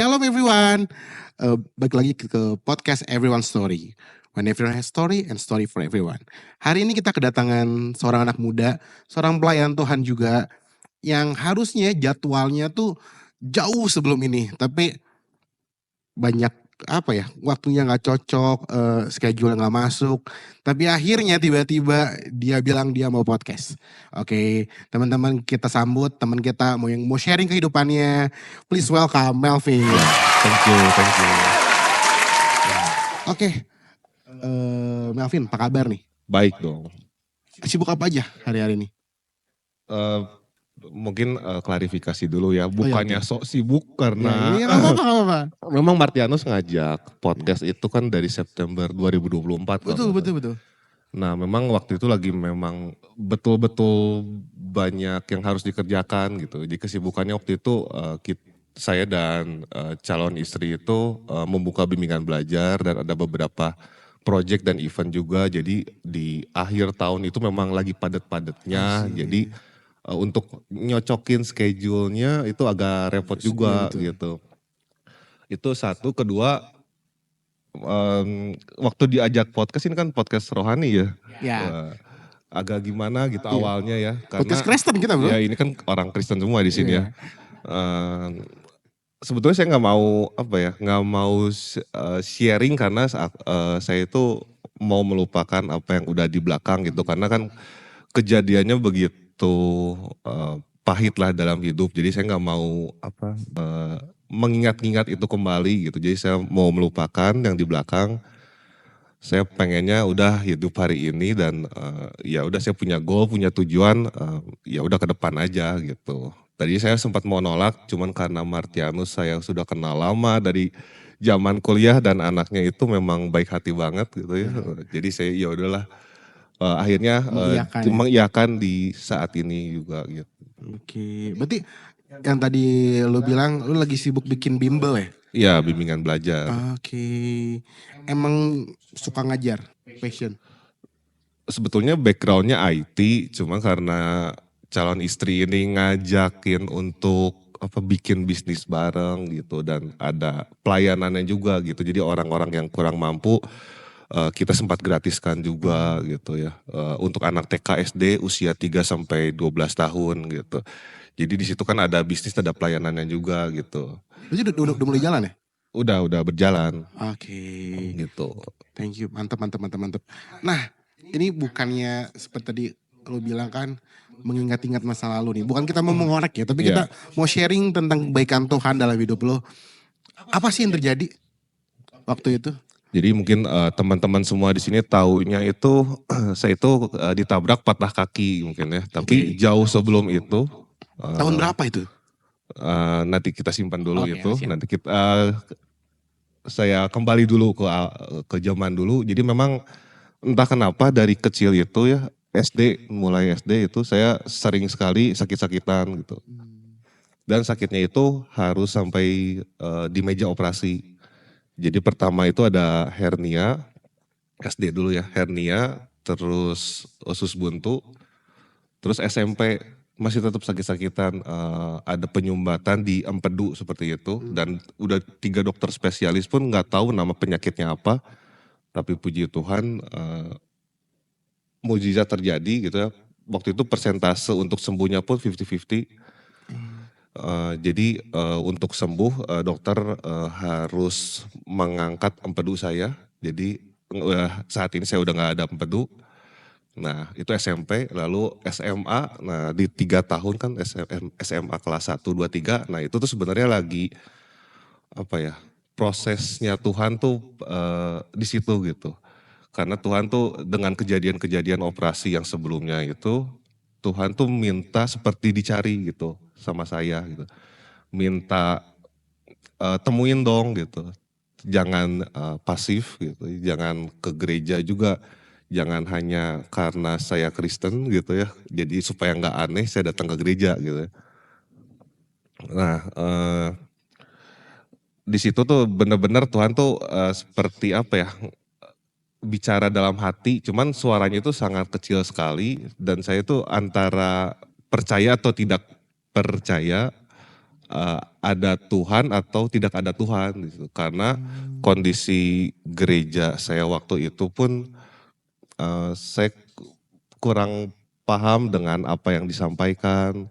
Shalom everyone. Balik lagi ke podcast Everyone Story. When everyone has story and story for everyone. Hari ini kita kedatangan seorang anak muda, seorang pelayan Tuhan juga yang harusnya jadwalnya tuh jauh sebelum ini, tapi banyak waktunya nggak cocok, schedule nggak masuk. Tapi akhirnya tiba-tiba dia bilang dia mau podcast. Oke, teman-teman kita sambut teman kita yang mau sharing kehidupannya. Please welcome Melvin. Thank you. Oke, Melvin, apa kabar nih? Baik dong. Sibuk apa aja hari-hari ini? Mungkin klarifikasi dulu ya, bukannya sok sibuk karena Ya, nggak apa-apa. memang Martianus ngajak podcast itu kan dari September 2024. Betul. Nah memang waktu itu lagi memang betul-betul banyak yang harus dikerjakan gitu. Jadi kesibukannya waktu itu saya dan calon istri itu membuka bimbingan belajar dan ada beberapa project dan event juga. Jadi di akhir tahun itu memang lagi padat-padatnya. Jadi untuk nyocokin schedule-nya itu agak repot juga gitu. Itu satu, kedua waktu diajak podcast ini kan podcast rohani ya. Agak gimana gitu awalnya ya. Karena Podcast Kristen kita bro. Ya ini kan orang Kristen semua di sini ya. Sebetulnya saya nggak mau sharing karena saya itu mau melupakan apa yang udah di belakang gitu. Karena kan kejadiannya begitu pahit lah dalam hidup. Jadi saya nggak mau mengingat-ingat itu kembali gitu. Jadi saya mau melupakan yang di belakang. Saya pengennya udah hidup hari ini dan ya udah saya punya goal, punya tujuan, ya udah ke depan aja gitu. Tadi saya sempat mau nolak, cuman karena Martianus saya sudah kenal lama dari zaman kuliah dan anaknya itu memang baik hati banget gitu ya. Jadi saya ya udahlah. Akhirnya mengiyakan di saat ini juga gitu. Oke, berarti yang tadi lu bilang lu lagi sibuk bikin bimbel ya? Iya, bimbingan belajar. Oke, emang suka ngajar, passion? Sebetulnya backgroundnya IT, cuma karena calon istri ini ngajakin untuk bikin bisnis bareng gitu dan ada pelayanannya juga gitu. Jadi orang-orang yang kurang mampu kita sempat gratiskan juga gitu ya. Untuk anak TK SD usia 3 sampai 12 tahun gitu. Jadi di situ kan ada bisnis, ada pelayanannya juga gitu. Jadi udah mulai jalan ya? Udah berjalan. Oke. Gitu. Thank you, mantap. Nah, ini bukannya seperti tadi lu bilang kan mengingat-ingat masa lalu nih. Bukan kita mau mengorek ya, tapi kita mau sharing tentang kebaikan Tuhan dalam hidup lo. Apa sih yang terjadi waktu itu? Jadi mungkin teman-teman semua di sini taunya itu saya itu ditabrak patah kaki mungkin ya. Tapi jauh sebelum itu. Tahun berapa itu? Nanti kita simpan dulu itu. Siap. Nanti saya kembali dulu ke zaman dulu. Jadi memang entah kenapa dari kecil itu ya mulai SD itu saya sering sekali sakit-sakitan gitu. Dan sakitnya itu harus sampai di meja operasi. Jadi pertama itu ada hernia, SD dulu ya, hernia, terus usus buntu, terus SMP masih tetap sakit-sakitan, ada penyumbatan di empedu seperti itu, dan udah 3 dokter spesialis pun nggak tahu nama penyakitnya apa, tapi puji Tuhan mujizat terjadi gitu ya. Waktu itu persentase untuk sembuhnya pun 50-50. Jadi untuk sembuh dokter harus mengangkat empedu saya. Jadi saat ini saya udah nggak ada empedu. Nah itu SMP, lalu SMA. Nah di 3 tahun kan SMA kelas 1, 2, 3. Nah itu tuh sebenarnya lagi prosesnya Tuhan tuh di situ gitu. Karena Tuhan tuh dengan kejadian-kejadian operasi yang sebelumnya itu, Tuhan tuh minta seperti dicari gitu sama saya gitu. Minta temuin dong gitu. Jangan pasif gitu, jangan ke gereja juga. Jangan hanya karena saya Kristen gitu ya. Jadi supaya nggak aneh saya datang ke gereja gitu. Nah di situ tuh benar-benar Tuhan tuh seperti bicara dalam hati, cuman suaranya itu sangat kecil sekali dan saya tuh antara percaya atau tidak percaya ada Tuhan atau tidak ada Tuhan gitu. Karena kondisi gereja saya waktu itu pun saya kurang paham dengan apa yang disampaikan.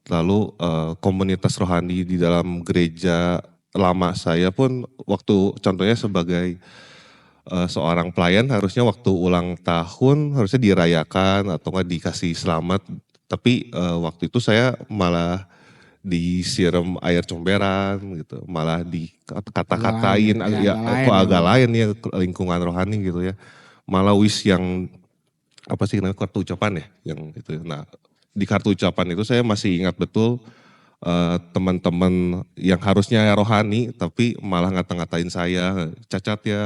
Lalu komunitas rohani di dalam gereja lama saya pun waktu contohnya sebagai seorang pelayan harusnya waktu ulang tahun harusnya dirayakan atau nggak dikasih selamat. Tapi waktu itu saya malah disiram air comberan gitu, malah Agak lain dikata-katain, ya, ya agak lain kok ya agak Bang. lain ya lingkungan rohani gitu ya. Malah yang apa sih namanya kartu ucapan ya yang itu. Nah di kartu ucapan itu saya masih ingat betul teman-teman yang harusnya rohani tapi malah ngata-ngatain saya, cacat ya,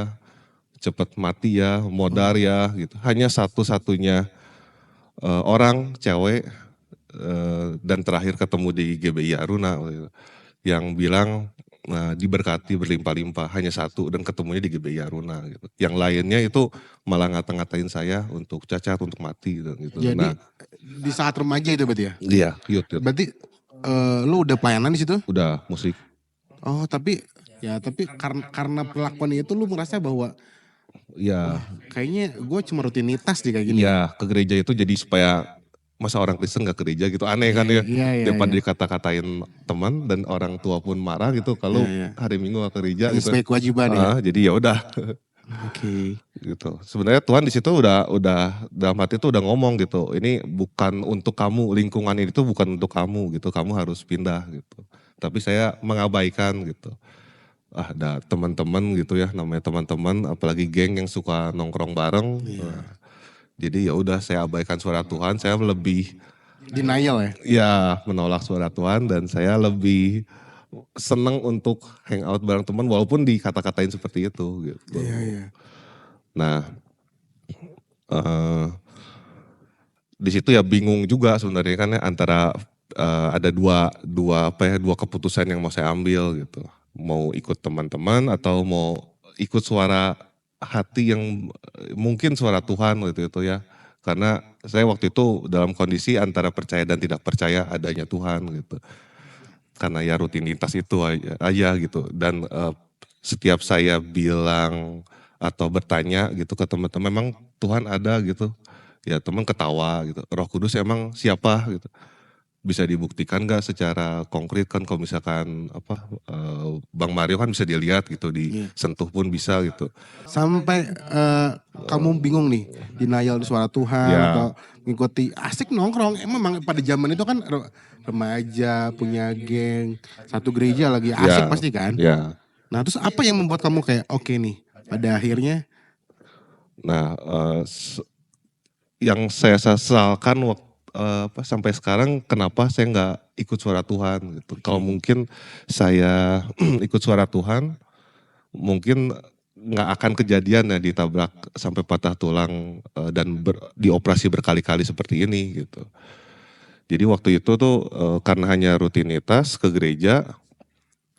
cepet mati ya, modar ya gitu. Hanya satu-satunya orang cewek dan terakhir ketemu di GBI Aruna yang bilang diberkati berlimpah-limpah, hanya satu dan ketemunya di GBI Aruna gitu. Yang lainnya itu malah ngata-ngatain saya untuk cacat, untuk mati gitu. Jadi Nah, di saat remaja itu berarti ya? iya, youth. Berarti lu udah pelayanan di situ? Udah musik. Oh, tapi karena perlakuan itu lu merasa bahwa Ya, kayaknya gue cuma rutinitas deh kayak gini ya. iya ke gereja itu jadi supaya masa orang Kristen gak ke gereja gitu aneh kan ya. Iya, iya, Daripada iya. dikata-katain teman dan orang tua pun marah gitu kalau Iya, iya. hari Minggu gak ke gereja Ini gitu. sebagai kewajiban ya. Jadi ya udah Oke. gitu. Sebenarnya Tuhan di situ udah dalam hati itu udah ngomong gitu. Ini bukan untuk kamu, lingkungan ini tuh bukan untuk kamu gitu. Kamu harus pindah gitu. Tapi saya mengabaikan gitu. Ada teman-teman gitu ya, namanya teman-teman, apalagi geng yang suka nongkrong bareng. Jadi ya udah saya abaikan suara Tuhan, saya lebih Denial ya. ya menolak suara Tuhan dan saya lebih senang untuk hangout bareng teman walaupun dikata-katain seperti itu gitu. Iya, iya. Nah, di situ ya bingung juga sebenarnya kan ya antara ada dua keputusan yang mau saya ambil gitu. Mau ikut teman-teman atau mau ikut suara hati yang mungkin suara Tuhan gitu itu ya. Karena saya waktu itu dalam kondisi antara percaya dan tidak percaya adanya Tuhan gitu. Karena ya rutinitas itu aja gitu. Dan setiap saya bilang atau bertanya gitu ke teman-teman, memang Tuhan ada gitu. Ya teman ketawa gitu. Roh Kudus emang siapa gitu. Bisa dibuktikan gak secara konkret kan kalau misalkan Bang Mario kan bisa dilihat gitu, disentuh pun bisa gitu. Sampai kamu bingung nih, denial di suara Tuhan Ya, atau mengikuti asik nongkrong. Memang pada zaman itu kan remaja, punya geng, satu gereja lagi asik ya, pasti kan. ya. Nah terus apa yang membuat kamu kayak oke nih, pada akhirnya Nah, yang saya sesalkan sampai sekarang kenapa saya nggak ikut suara Tuhan gitu. Kalau mungkin saya ikut suara Tuhan, mungkin nggak akan kejadian ya ditabrak sampai patah tulang dan dioperasi berkali-kali seperti ini gitu. Jadi waktu itu tuh karena hanya rutinitas ke gereja,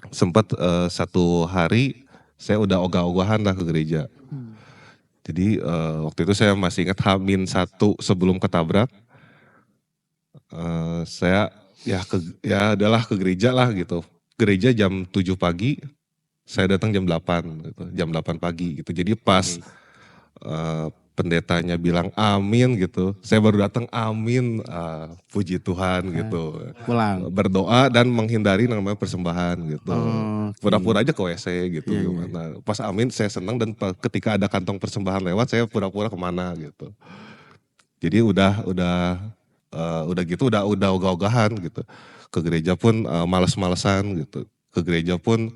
sempat satu hari saya udah ogah-ogahan lah ke gereja. Jadi waktu itu saya masih ingat H-1 sebelum ketabrak, saya ya adalah ke gereja lah gitu. Gereja jam 7 pagi, saya datang jam 8 gitu, jam 8 pagi gitu. Jadi pas pendetanya bilang amin gitu, saya baru datang amin, puji Tuhan gitu. pulang? Berdoa dan menghindari namanya persembahan gitu. Oke. Pura-pura aja ke WC gitu. Iya, iya. Nah, pas amin saya senang dan ketika ada kantong persembahan lewat saya pura-pura kemana gitu. Jadi udah gitu udah ogah-ogahan gitu. Ke gereja pun males-malesan gitu. Ke gereja pun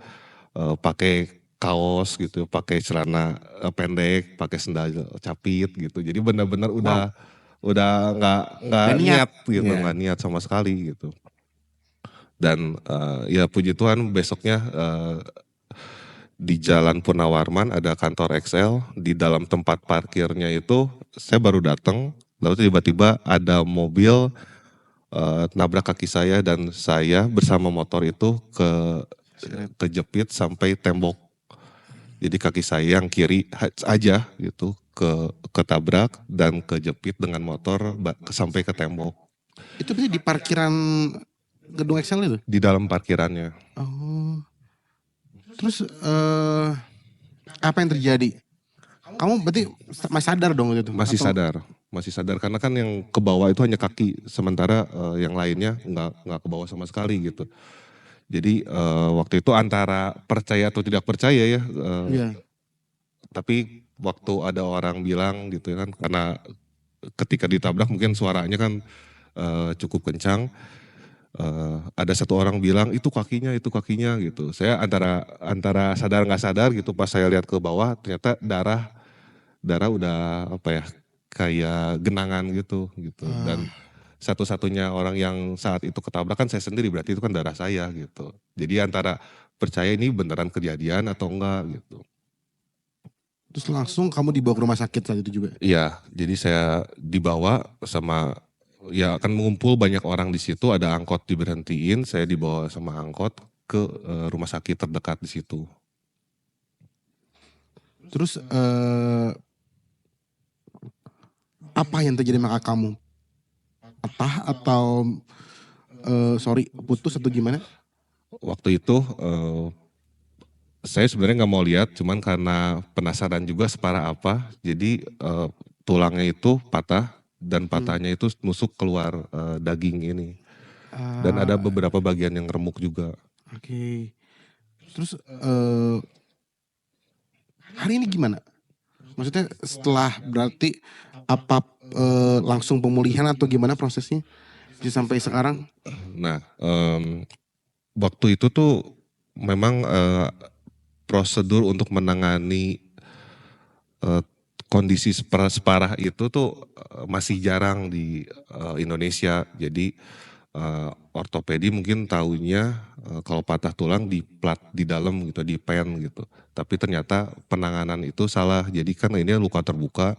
pakai kaos gitu, pakai celana pendek, pakai sendal capit gitu. Jadi benar-benar udah nggak Gak niat. niat gitu, Iya. nggak niat sama sekali gitu. Dan ya puji Tuhan besoknya di Jalan Purnawarman ada kantor XL, di dalam tempat parkirnya itu saya baru datang, lalu tiba-tiba ada mobil nabrak kaki saya dan saya bersama motor itu kejepit sampai tembok. Jadi kaki saya yang kiri aja gitu ketabrak dan kejepit dengan motor sampai ke tembok. Itu berarti di parkiran gedung Excel itu? di dalam parkirannya. Oh. Terus apa yang terjadi? Kamu berarti masih sadar dong itu? Masih Atau sadar karena kan yang ke bawah itu hanya kaki, sementara yang lainnya nggak ke bawah sama sekali gitu. Jadi waktu itu antara percaya atau tidak percaya ya, iya. tapi waktu ada orang bilang gitu kan, karena ketika ditabrak mungkin suaranya kan cukup kencang. Ada satu orang bilang itu kakinya gitu. Saya antara sadar nggak sadar gitu, pas saya lihat ke bawah ternyata darah udah apa ya, kayak genangan gitu. Dan satu-satunya orang yang saat itu ketabrak kan saya sendiri, berarti itu kan darah saya gitu. Jadi antara percaya ini beneran kejadian atau enggak gitu. Terus langsung kamu dibawa ke rumah sakit saat itu juga? Iya, jadi saya dibawa sama, ya akan mengumpul banyak orang di situ, ada angkot diberhentiin, saya dibawa sama angkot ke rumah sakit terdekat di situ. Terus apa yang terjadi sama kamu? Patah atau sorry putus atau gimana? Waktu itu saya sebenarnya nggak mau lihat, cuman karena penasaran juga separah apa, jadi tulangnya itu patah dan patahnya itu nusuk keluar daging ini. Dan ada beberapa bagian yang remuk juga. Oke. Terus hari ini gimana? Maksudnya setelah berarti apa langsung pemulihan atau gimana prosesnya? Jadi sampai sekarang? Nah, waktu itu tuh memang prosedur untuk menangani kondisi separah itu tuh masih jarang di Indonesia. Jadi ortopedi mungkin taunya kalau patah tulang di plat di dalam gitu, di pen gitu. Tapi ternyata penanganan itu salah. Jadi kan ini luka terbuka,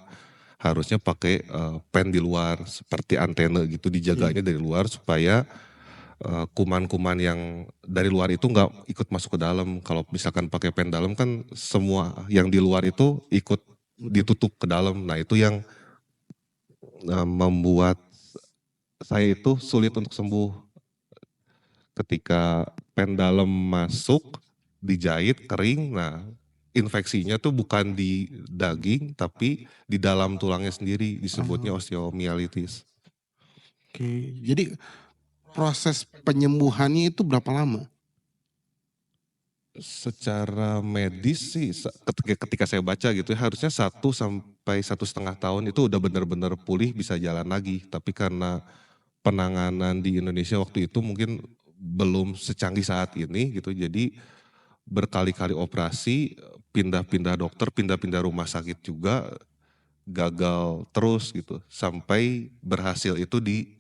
harusnya pakai pen di luar seperti antena gitu, dijaganya dari luar supaya kuman-kuman yang dari luar itu nggak ikut masuk ke dalam. Kalau misalkan pakai pen dalam kan semua yang di luar itu ikut ditutup ke dalam. Nah itu yang membuat saya itu sulit untuk sembuh. Ketika pen dalam masuk, dijahit, kering, nah infeksinya tuh bukan di daging tapi di dalam tulangnya sendiri, disebutnya osteomielitis. Oke. Jadi proses penyembuhannya itu berapa lama? Secara medis sih ketika saya baca gitu ya, harusnya 1 sampai 1,5 tahun itu udah benar-benar pulih bisa jalan lagi. Tapi karena penanganan di Indonesia waktu itu mungkin belum secanggih saat ini gitu, jadi berkali-kali operasi, pindah-pindah dokter, pindah-pindah rumah sakit juga, gagal terus gitu. Sampai berhasil itu di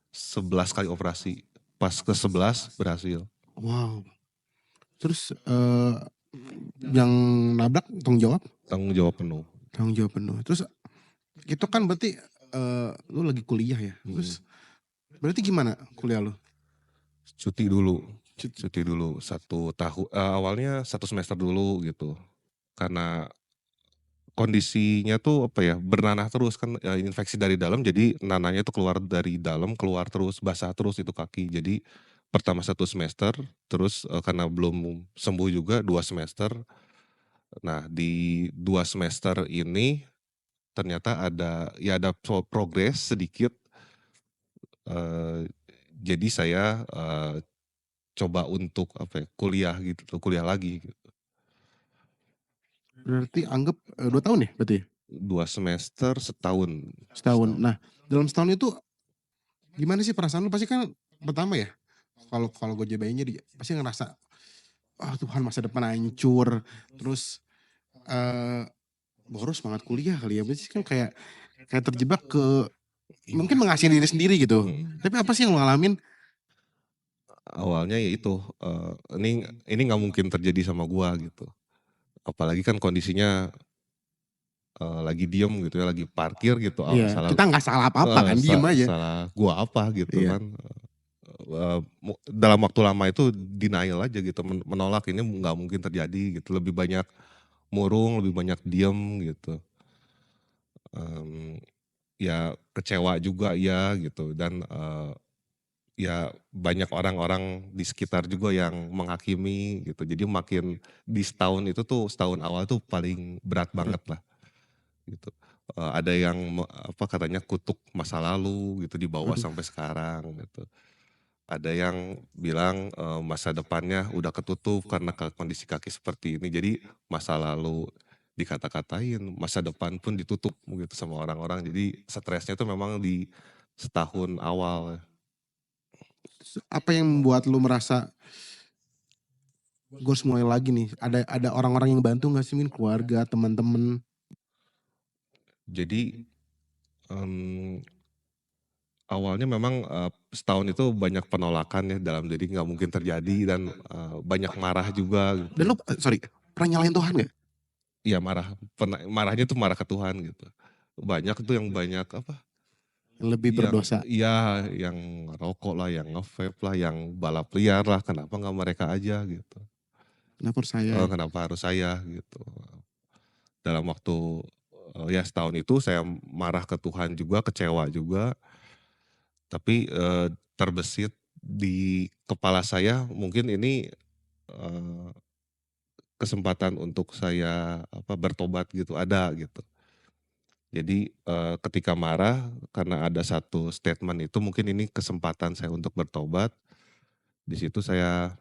11 kali operasi. Pas ke-11 berhasil. Wow. Terus yang nabrak tanggung jawab? Tanggung jawab penuh. Tanggung jawab penuh. Terus itu kan berarti lu lagi kuliah ya. Terus berarti gimana kuliah lu? Cuti dulu 1 tahun, awalnya 1 semester dulu gitu. Karena kondisinya tuh apa ya, bernanah terus kan, infeksi dari dalam, jadi nanahnya tuh keluar dari dalam, keluar terus, basah terus itu kaki. Jadi pertama 1 semester, terus karena belum sembuh juga 2 semester. Nah di 2 semester ini ternyata ada progres sedikit, jadi saya coba untuk apa ya, kuliah lagi gitu. Berarti anggap 2 tahun ya berarti? 2 semester setahun. Setahun. Nah, dalam setahun itu gimana sih perasaan lu? Pasti kan pertama ya, kalau kalau gue jabainnya pasti ngerasa, oh Tuhan masa depan hancur. Terus boros banget kuliah kali ya. Berarti kan kayak kayak terjebak ke mungkin mengasihani diri sendiri gitu. Tapi apa sih yang lu alamin? Awalnya ya itu, ini nggak mungkin terjadi sama gua gitu. Apalagi kan kondisinya lagi diem gitu ya, lagi parkir gitu, Iya, salah kita nggak salah apa-apa kan, diem aja. salah gua apa gitu Iya. kan. Dalam waktu lama itu denial aja gitu, menolak ini nggak mungkin terjadi gitu, lebih banyak murung, lebih banyak diem gitu. Ya kecewa juga ya gitu, dan ya banyak orang-orang di sekitar juga yang menghakimi gitu. Jadi makin di setahun itu tuh, setahun awal tuh paling berat Berat. banget lah gitu. Ada yang apa katanya kutuk masa lalu gitu dibawa Aduh. sampai sekarang gitu. Ada yang bilang masa depannya udah ketutup karena kondisi kaki seperti ini. Jadi masa lalu dikata-katain, masa depan pun ditutup gitu sama orang-orang. Jadi stresnya tuh memang di setahun awal. Apa yang membuat lu merasa gue harus mulai lagi nih? Ada orang-orang yang bantu nggak sih, Min? Keluarga, teman-teman? Jadi em, awalnya memang setahun itu banyak penolakan ya dalam diri nggak mungkin terjadi dan banyak marah juga Dan gitu. lu, sorry, pernah nyalain Tuhan gak? Iya marah, marahnya tuh marah ke Tuhan gitu. Banyak tuh yang banyak apa? Yang lebih Yang berdosa. ya yang rokok lah, yang nge-vape lah, yang balap liar lah. Kenapa nggak mereka aja gitu? Kenapa harus saya? Kenapa harus saya gitu? Dalam waktu ya setahun itu saya marah ke Tuhan juga, kecewa juga. Tapi terbesit di kepala saya mungkin ini eh, kesempatan untuk saya apa bertobat gitu ada gitu. Jadi ketika marah karena ada satu statement itu mungkin ini kesempatan saya untuk bertobat. Di situ saya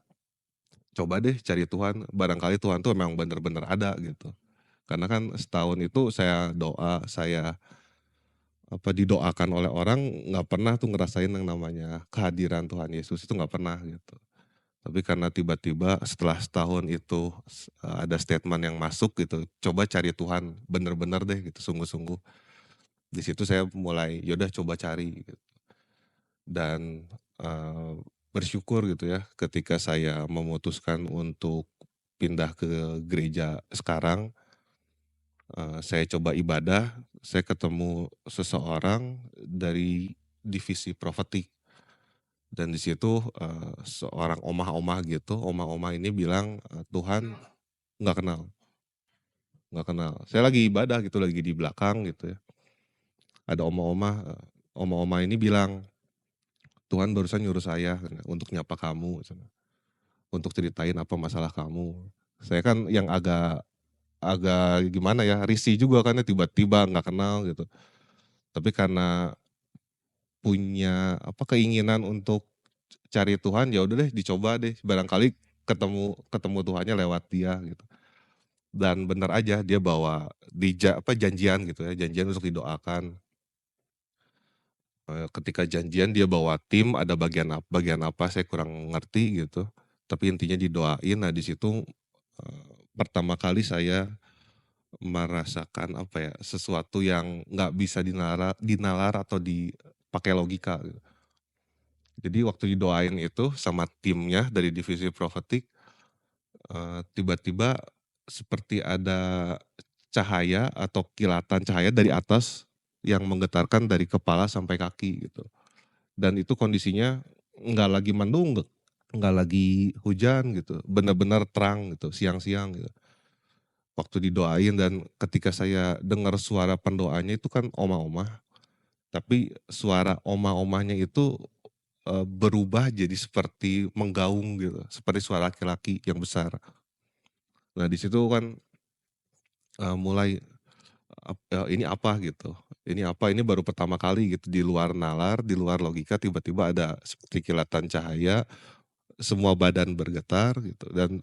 coba deh cari Tuhan, barangkali Tuhan tuh memang benar-benar ada gitu. Karena kan setahun itu saya doa, saya apa didoakan oleh orang nggak pernah tuh ngerasain yang namanya kehadiran Tuhan Yesus itu nggak pernah gitu. Tapi karena tiba-tiba setelah setahun itu ada statement yang masuk gitu, coba cari Tuhan bener-bener deh gitu, sungguh-sungguh. Di situ saya mulai yaudah coba cari gitu. Dan bersyukur gitu ya ketika saya memutuskan untuk pindah ke gereja sekarang, saya coba ibadah, saya ketemu seseorang dari divisi prophetic. Dan di situ seorang omah-omah gitu, omah-omah ini bilang Tuhan nggak kenal, nggak kenal. Saya lagi ibadah gitu, lagi di belakang gitu ya. Ada omah-omah, omah-omah ini bilang Tuhan barusan nyuruh saya untuk nyapa kamu, untuk ceritain apa masalah kamu. Saya kan yang agak agak gimana ya, risih juga kan ya tiba-tiba nggak kenal gitu. Tapi karena punya apa keinginan untuk cari Tuhan ya udah deh dicoba deh barangkali ketemu ketemu Tuhannya lewat dia gitu. Dan benar aja dia bawa apa janjian gitu ya, janjian untuk didoakan. Ketika janjian dia bawa tim ada bagian apa saya kurang ngerti gitu. Tapi intinya didoain. Nah di situ pertama kali saya merasakan apa ya sesuatu yang nggak bisa dinalar atau dipakai logika gitu. Jadi waktu didoain itu sama timnya dari divisi prophetic, tiba-tiba seperti ada cahaya atau kilatan cahaya dari atas yang menggetarkan dari kepala sampai kaki gitu. Dan itu kondisinya nggak lagi mendung, nggak lagi hujan gitu, benar-benar terang gitu, siang-siang gitu. Waktu didoain dan ketika saya dengar suara pendoanya itu kan omah-omah, tapi suara omah-omahnya itu berubah jadi seperti menggaung gitu, seperti suara laki-laki yang besar. Nah di situ kan mulai ini apa gitu, ini apa, ini baru pertama kali gitu di luar nalar, di luar logika tiba-tiba ada seperti kilatan cahaya, semua badan bergetar gitu dan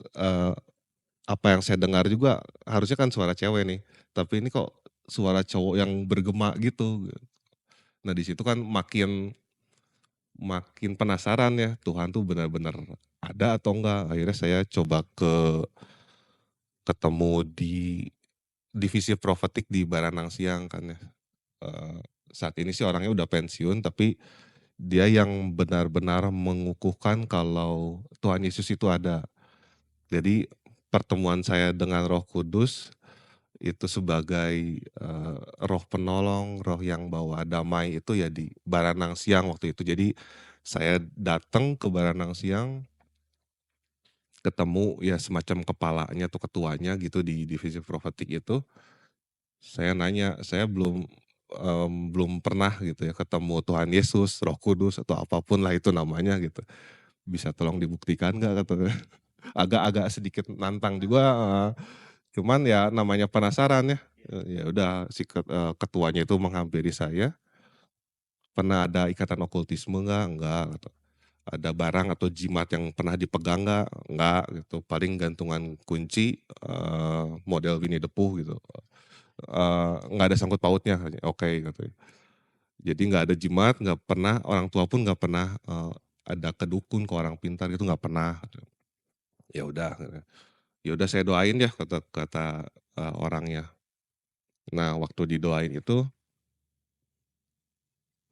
apa yang saya dengar juga harusnya kan suara cewek nih, tapi ini kok suara cowok yang bergema gitu. Nah di situ kan makin makin penasaran ya, Tuhan tuh benar-benar ada atau enggak. Akhirnya saya coba ketemu di divisi prophetic di Baranang Siang kan ya. Saat ini sih orangnya udah pensiun, tapi dia yang benar-benar mengukuhkan kalau Tuhan Yesus itu ada. Jadi pertemuan saya dengan Roh Kudus itu sebagai roh penolong, roh yang bawa damai itu ya di Baranang Siang waktu itu. Jadi saya datang ke Baranang Siang, ketemu ya semacam kepalanya atau ketuanya gitu di divisi prophetic itu. Saya nanya, saya belum belum pernah gitu ya ketemu Tuhan Yesus, Roh Kudus atau apapun lah itu namanya gitu. Bisa tolong dibuktikan nggak katanya. Agak-agak sedikit nantang juga, cuman ya namanya penasaran ya. Ya udah si ketuanya itu menghampiri saya, "Pernah ada ikatan okultisme nggak?" "Enggak," gitu. "Ada barang atau jimat yang pernah dipegang nggak?" "Enggak," gitu. "Paling gantungan kunci, model Winnie the Pooh," gitu. "Nggak ada sangkut pautnya," katanya. "Oke," katanya. Jadi nggak ada jimat, nggak pernah, orang tua pun nggak pernah, ada ke dukun, ke orang pintar itu nggak pernah, gitu. Ya udah, ya udah saya doain ya kata kata, orangnya. Nah waktu didoain itu,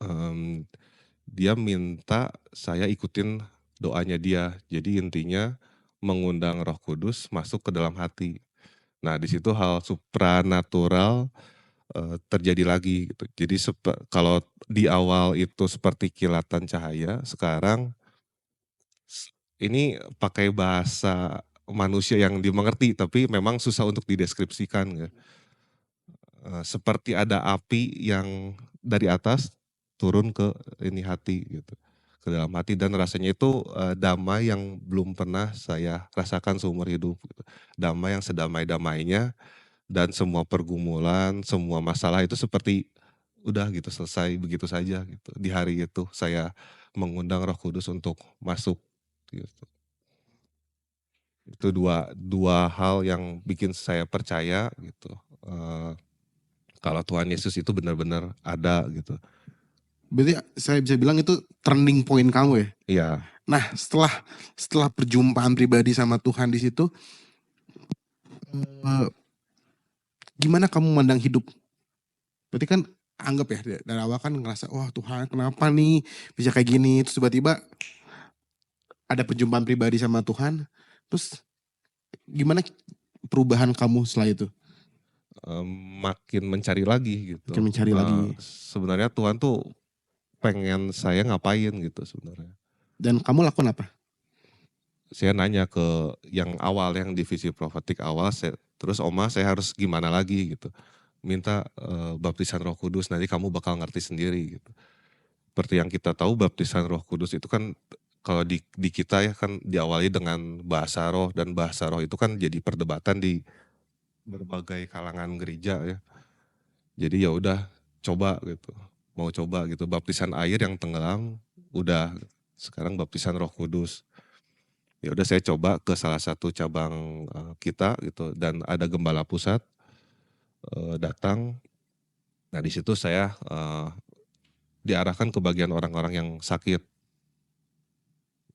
mmm, dia minta saya ikutin doanya dia. Jadi intinya mengundang Roh Kudus masuk ke dalam hati. Nah di situ hal supranatural, terjadi lagi gitu. Jadi kalau di awal itu seperti kilatan cahaya, sekarang ini pakai bahasa manusia yang dimengerti, tapi memang susah untuk dideskripsikan ya. Seperti ada api yang dari atas turun ke ini hati gitu, ke dalam hati dan rasanya itu, damai yang belum pernah saya rasakan seumur hidup gitu. Damai yang sedamai-damainya dan semua pergumulan, semua masalah itu seperti udah gitu selesai begitu saja gitu. Di hari itu saya mengundang Roh Kudus untuk masuk gitu. Itu dua dua hal yang bikin saya percaya gitu, kalau Tuhan Yesus itu benar-benar ada gitu. Berarti saya bisa bilang itu turning point kamu ya? Iya, Nah setelah setelah perjumpaan pribadi sama Tuhan di situ, eh, gimana kamu memandang hidup? Berarti kan anggap ya dari awal kan ngerasa wah Tuhan kenapa nih bisa kayak gini, terus tiba-tiba ada perjumpaan pribadi sama Tuhan, terus gimana perubahan kamu setelah itu? makin mencari lagi Makin gitu. mencari lagi. Sebenarnya Tuhan tuh pengen saya ngapain gitu sebenarnya. Dan kamu lakukan apa? Saya nanya ke yang awal, yang divisi profetik awal, terus Oma saya harus gimana lagi gitu. Minta baptisan Roh Kudus, nanti kamu bakal ngerti sendiri gitu. Seperti yang kita tahu baptisan Roh Kudus itu kan kalau di kita ya kan diawali dengan bahasa roh dan bahasa roh itu kan jadi perdebatan di berbagai kalangan gereja ya. Jadi ya udah coba gitu. Mau coba gitu baptisan air yang tenggelam udah sekarang baptisan Roh Kudus. Ya udah saya coba ke salah satu cabang kita gitu dan ada gembala pusat datang. Nah di situ saya diarahkan ke bagian orang-orang yang sakit.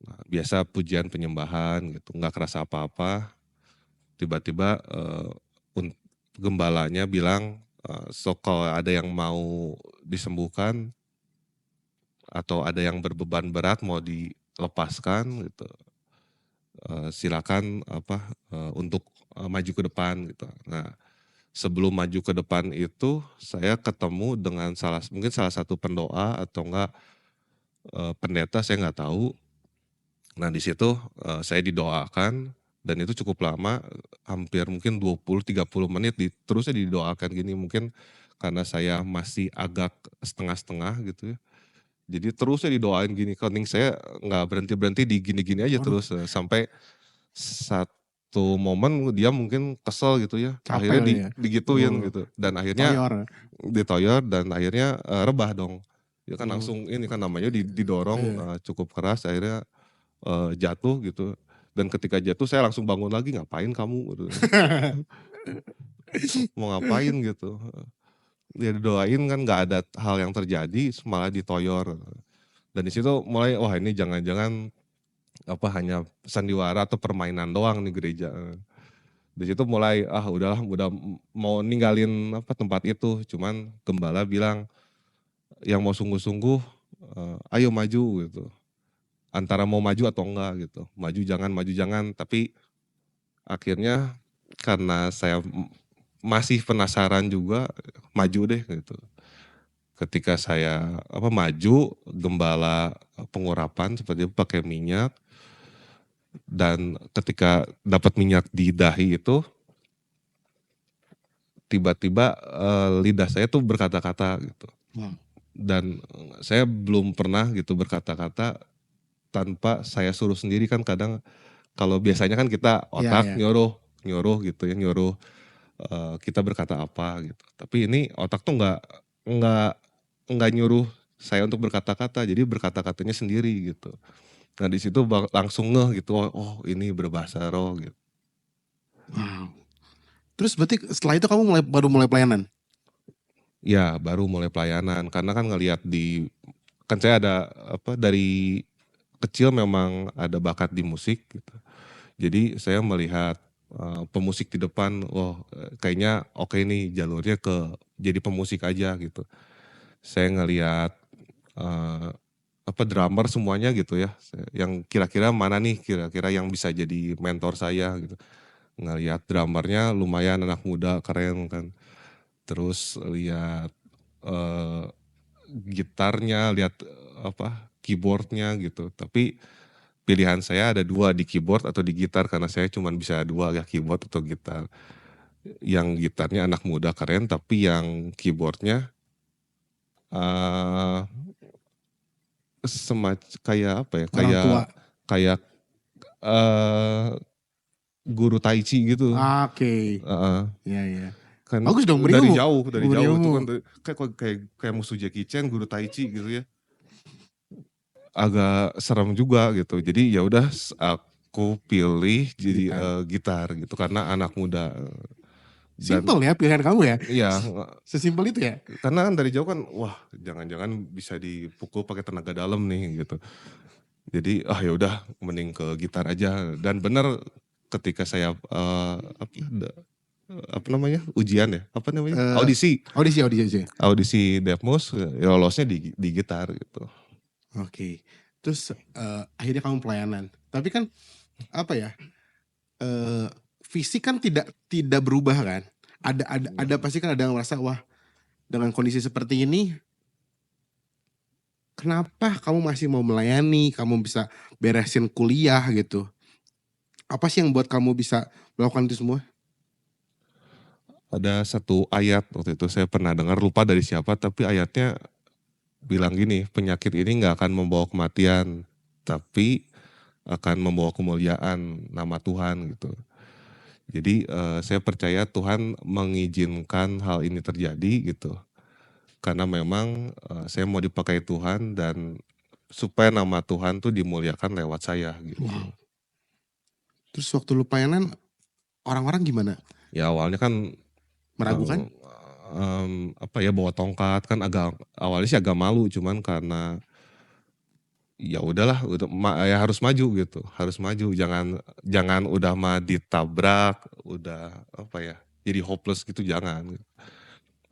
Nah, biasa pujian penyembahan gitu, nggak kerasa apa-apa. Tiba-tiba gembalanya bilang, "So kalau ada yang mau disembuhkan atau ada yang berbeban berat mau dilepaskan gitu, silakan untuk maju ke depan," gitu. Nah, sebelum maju ke depan itu saya ketemu dengan mungkin salah satu pendoa atau enggak pendeta saya nggak tahu. Nah di situ, saya didoakan dan itu cukup lama, hampir mungkin 20-30 menit terusnya didoakan gini, mungkin karena saya masih agak setengah-setengah gitu ya. Jadi terusnya didoain gini, kening saya nggak berhenti-berhenti di gini-gini aja Waduh, terus, sampai satu momen dia mungkin kesel gitu ya, capek akhirnya kali ya. digituin Oh, gitu dan akhirnya toyor. ditoyor dan akhirnya, rebah dong. Dia kan Oh, langsung ini kan namanya didorong, iya. cukup keras akhirnya jatuh gitu, dan ketika jatuh saya langsung bangun lagi, "Ngapain kamu?" Gitu. "Mau ngapain?" Gitu, ya didoain kan nggak ada hal yang terjadi, malah ditoyor. Dan di situ mulai, wah ini jangan-jangan hanya sandiwara atau permainan doang nih gereja. Di situ mulai, udahlah udah mau ninggalin tempat itu, cuman gembala bilang, "Yang mau sungguh-sungguh, ayo maju," gitu. Antara mau maju atau enggak gitu, maju jangan, tapi akhirnya karena saya masih penasaran juga, maju deh gitu. Ketika saya maju, gembala pengurapan seperti itu pakai minyak, dan ketika dapat minyak di dahi itu, tiba-tiba lidah saya tuh berkata-kata gitu. Wow. Dan saya belum pernah gitu berkata-kata tanpa saya suruh sendiri. Kan kadang kalau biasanya kan kita otak Iya. nyuruh gitu ya, nyuruh kita berkata apa gitu. Tapi ini otak tuh nggak nggak nyuruh saya untuk berkata-kata, jadi berkata-katanya sendiri gitu. Nah di situ langsung ngeh gitu, oh ini berbahasa roh gitu. Wow. Terus berarti setelah itu kamu baru mulai pelayanan? Ya baru mulai pelayanan karena kan ngelihat kan saya ada dari kecil memang ada bakat di musik gitu. Jadi saya melihat pemusik di depan, kayaknya oke nih jalurnya ke jadi pemusik aja gitu. Saya ngelihat drummer semuanya gitu ya, yang kira-kira mana nih kira-kira yang bisa jadi mentor saya gitu. Ngelihat drummernya lumayan anak muda keren kan. Terus lihat gitarnya, lihat keyboardnya gitu. Tapi pilihan saya ada dua, di keyboard atau di gitar, karena saya cuma bisa dua ya, keyboard atau gitar. Yang gitarnya anak muda keren, tapi yang keyboardnya uh, kayak apa ya? Orang tua. Kayak uh, guru tai chi gitu. Oke. Uh, Iya. kan Bagus dong, dari berilmu. jauh itu Berilmu. kan kayak musuh Jackie Chan, guru tai chi gitu ya. Agak serem juga gitu. Jadi ya udah aku pilih jadi gitar gitu karena anak muda. Dan Simple ya pilihan kamu ya? iya, Sesimpel itu ya? karena kan dari jauh kan, wah jangan-jangan bisa dipukul pakai tenaga dalam nih gitu. Jadi ya udah mending ke gitar aja. Dan benar ketika saya ujian ya, audisi audisi Devmus, ya lolosnya di gitar gitu. Oke. Terus akhirnya kamu pelayanan. Tapi kan apa ya? Fisik kan tidak berubah kan? Ada pasti kan ada yang merasa, wah dengan kondisi seperti ini kenapa kamu masih mau melayani, kamu bisa beresin kuliah gitu. Apa sih yang buat kamu bisa melakukan itu semua? Ada satu ayat waktu itu saya pernah dengar, lupa dari siapa, tapi ayatnya bilang gini, penyakit ini nggak akan membawa kematian, tapi akan membawa kemuliaan nama Tuhan gitu. Jadi saya percaya Tuhan mengizinkan hal ini terjadi gitu. Karena memang saya mau dipakai Tuhan dan supaya nama Tuhan tuh dimuliakan lewat saya gitu. Wow. Terus waktu lu pelayanan orang-orang gimana? Ya awalnya kan Meragukan? bawa tongkat kan, awalnya sih agak malu, cuman karena ya udahlah, ya harus maju gitu, harus maju, jangan udah ditabrak, udah jadi hopeless gitu, jangan.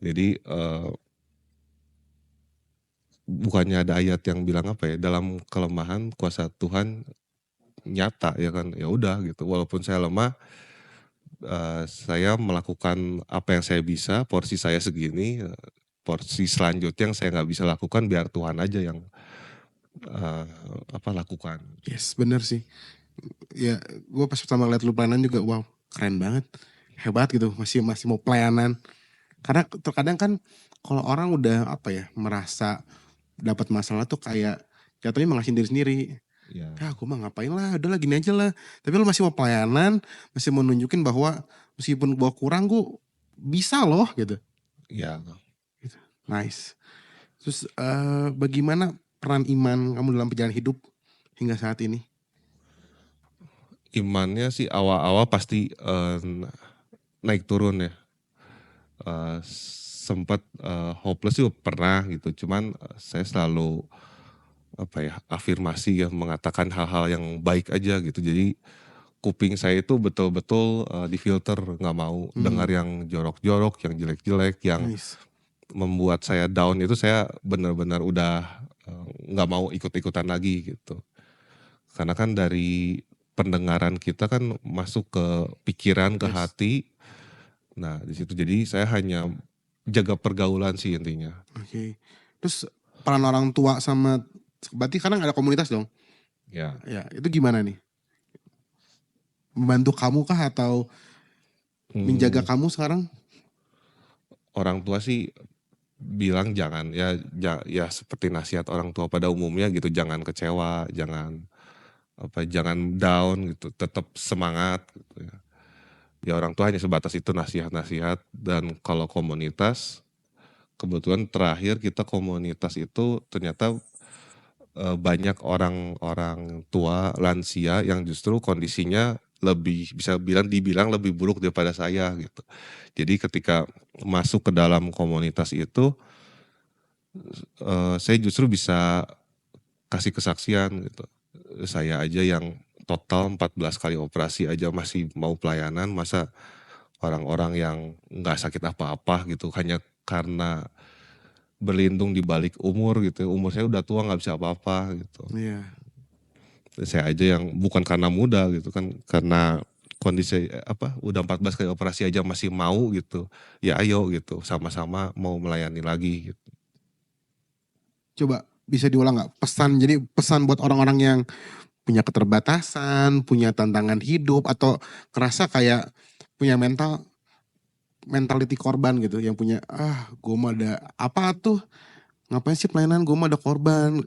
Jadi bukannya ada ayat yang bilang dalam kelemahan kuasa Tuhan nyata ya kan, ya udah gitu, walaupun saya lemah, saya melakukan apa yang saya bisa, porsi saya segini, porsi selanjutnya yang saya nggak bisa lakukan biar Tuhan aja yang lakukan. Yes, bener sih. Ya, gue pas pertama liat lu pelayanan juga, wow, keren banget, hebat gitu, masih mau pelayanan. Karena terkadang kan kalau orang udah merasa dapat masalah tuh kayak jatuhnya mengasih diri sendiri. Ya. Gue mah ngapain lah, udah lah gini aja lah. Tapi lu masih mau pelayanan, masih mau nunjukin bahwa meskipun gue kurang, gue bisa loh gitu. Ya. Gitu. Nice. Terus bagaimana peran iman kamu dalam perjalanan hidup hingga saat ini? Imannya sih awal-awal pasti naik turun ya. Sempat hopeless sih pernah gitu, cuman saya selalu afirmasi ya, mengatakan hal-hal yang baik aja gitu. Jadi kuping saya itu betul-betul difilter, nggak mau dengar yang jorok-jorok, yang jelek-jelek, yang membuat saya down. Itu saya benar-benar udah nggak mau ikut-ikutan lagi gitu. Karena kan dari pendengaran kita kan masuk ke pikiran, ke hati. Nah di situ jadi saya hanya jaga pergaulan sih intinya. Oke. Terus peran orang tua sama, berarti kadang ada komunitas dong? Ya. Ya, itu gimana nih? Membantu kamu kah atau menjaga kamu sekarang? orang tua sih bilang jangan ya seperti nasihat orang tua pada umumnya gitu, jangan kecewa, jangan down gitu, tetap semangat gitu ya. Ya orang tua hanya sebatas itu nasihat-nasihat. Dan kalau komunitas, kebetulan terakhir kita komunitas itu ternyata banyak orang-orang tua lansia yang justru kondisinya dibilang lebih buruk daripada saya gitu. Jadi ketika masuk ke dalam komunitas itu, saya justru bisa kasih kesaksian gitu. Saya aja yang total 14 kali operasi aja masih mau pelayanan, masa orang-orang yang nggak sakit apa-apa gitu hanya karena berlindung di balik umur gitu. Umur saya udah tua nggak bisa apa-apa gitu. Iya. Saya aja yang bukan karena muda gitu kan, karena kondisi udah 14 kali operasi aja masih mau gitu. Ya ayo gitu, sama-sama mau melayani lagi gitu. Coba bisa diulang nggak pesan, jadi pesan buat orang-orang yang punya keterbatasan, punya tantangan hidup, atau kerasa kayak punya mentality korban gitu, yang punya gue mah ada apa tuh, ngapain sih pelayanan, gue mah ada korban,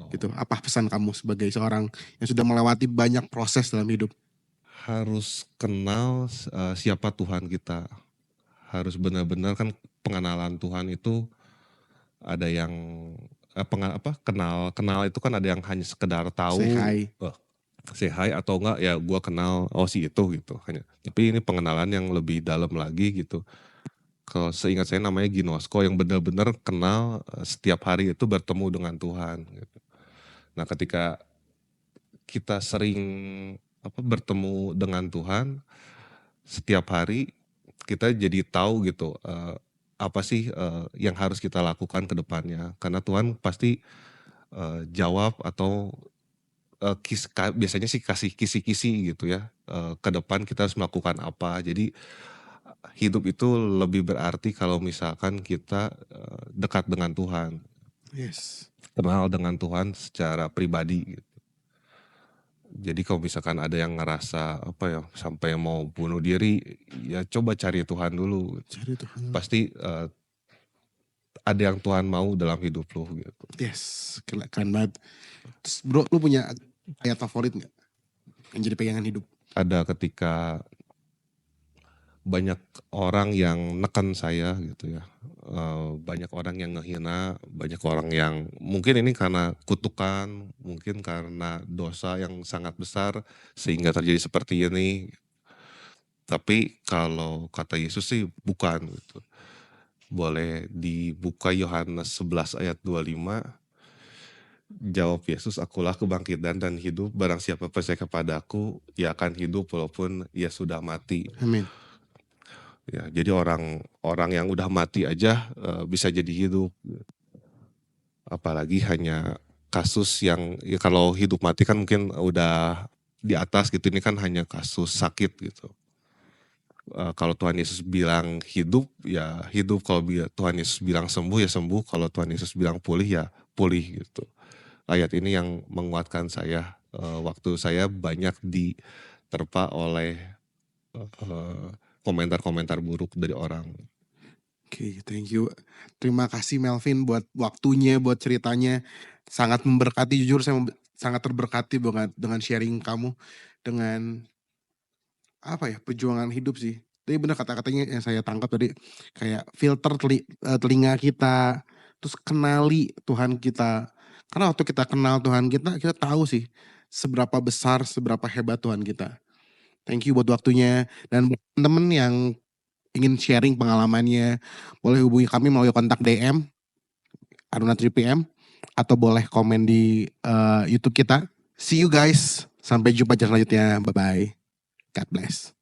gitu. Apa pesan kamu sebagai seorang yang sudah melewati banyak proses dalam hidup? Harus kenal siapa Tuhan kita. Harus benar-benar kan pengenalan Tuhan itu ada yang kenal itu kan ada yang hanya sekedar Say tahu, hi. say hi atau enggak ya gue kenal si itu gitu hanya. Tapi ini pengenalan yang lebih dalam lagi gitu. Kalau seingat saya namanya ginosko, yang benar-benar kenal setiap hari itu bertemu dengan Tuhan gitu. Nah ketika kita sering bertemu dengan Tuhan setiap hari, kita jadi tahu gitu apa sih yang harus kita lakukan ke depannya. Karena Tuhan pasti jawab atau biasanya sih kasih kisi-kisi gitu ya. Ke depan kita harus melakukan apa. Jadi hidup itu lebih berarti kalau misalkan kita dekat dengan Tuhan. Yes. Kenal dengan Tuhan secara pribadi gitu. Jadi kalau misalkan ada yang ngerasa sampai mau bunuh diri, ya coba cari Tuhan dulu. Cari Tuhan. Pasti ada yang Tuhan mau dalam hidup lu gitu. Yes, keren banget. Terus bro, lu punya ayat favorit gak yang jadi pegangan hidup? Ada ketika banyak orang yang neken saya gitu ya. Banyak orang yang ngehina, banyak orang yang mungkin ini karena kutukan, mungkin karena dosa yang sangat besar sehingga terjadi seperti ini. Tapi kalau kata Yesus sih bukan gitu. Boleh dibuka Yohanes 11 ayat 25. Jawab Yesus, akulah kebangkitan dan hidup, barang siapa percaya kepadaku, ia akan hidup walaupun ia sudah mati. Amin. Ya, jadi orang yang udah mati aja bisa jadi hidup. Apalagi hanya kasus yang ya kalau hidup mati kan mungkin udah di atas gitu, ini kan hanya kasus sakit gitu. Kalau Tuhan Yesus bilang hidup ya hidup, kalau Tuhan Yesus bilang sembuh ya sembuh, kalau Tuhan Yesus bilang pulih ya pulih gitu. Ayat ini yang menguatkan saya waktu saya banyak diterpa oleh komentar-komentar buruk dari orang. Oke, thank you. Terima kasih Melvin buat waktunya, buat ceritanya. Sangat memberkati, jujur saya sangat terberkati banget dengan sharing kamu, dengan perjuangan hidup sih. Tapi benar kata-katanya yang saya tangkap tadi, kayak filter telinga kita, terus kenali Tuhan kita. Karena waktu kita kenal Tuhan kita tahu sih seberapa besar, seberapa hebat Tuhan kita. Thank you buat waktunya. Dan buat temen yang ingin sharing pengalamannya, boleh hubungi kami melalui kontak DM Aruna 3PM, atau boleh komen di YouTube kita. See you guys. Sampai jumpa selanjutnya. Bye-bye. God bless.